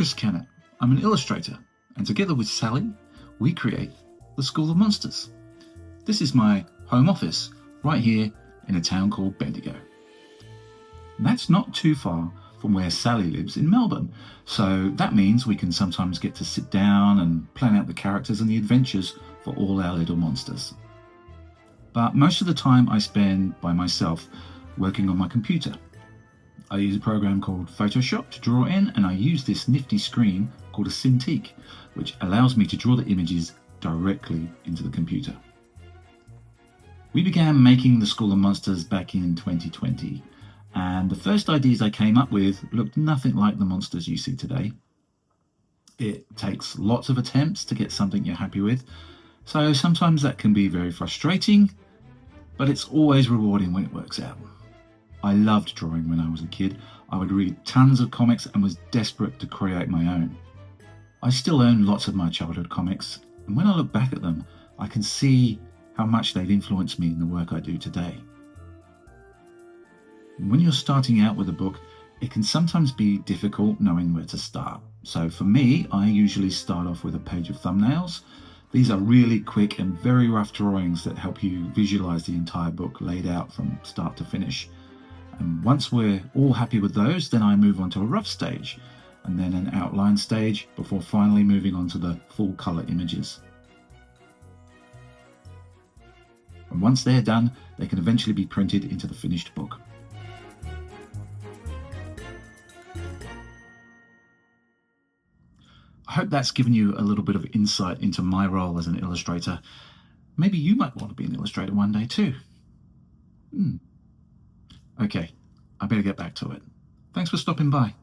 Kennett. I'm an illustrator, and together with Sally, we create the School of Monsters. This is my home office, right here in a town called Bendigo. That's not too far from where Sally lives in Melbourne, so that means we can sometimes get to sit down and plan out the characters and the adventures for all our little monsters. But most of the time I spend by myself working on my computer. I use a program called Photoshop to draw in, and I use this nifty screen called a Cintiq, which allows me to draw the images directly into the computer. We began making the School of Monsters back in 2020, and the first ideas I came up with looked nothing like the monsters you see today. It takes lots of attempts to get something you're happy with, so sometimes that can be very frustrating, but it's always rewarding when it works out. I loved drawing when I was a kid. I would read tons of comics and was desperate to create my own. I still own lots of my childhood comics, and when I look back at them, I can see how much they've influenced me in the work I do today. When you're starting out with a book, it can sometimes be difficult knowing where to start. So for me, I usually start off with a page of thumbnails. These are really quick and very rough drawings that help you visualize the entire book laid out from start to finish. And once we're all happy with those, then I move on to a rough stage, and then an outline stage before finally moving on to the full color images. And once they're done, they can eventually be printed into the finished book. I hope that's given you a little bit of insight into my role as an illustrator. Maybe you might want to be an illustrator one day too. Okay, I better get back to it. Thanks for stopping by.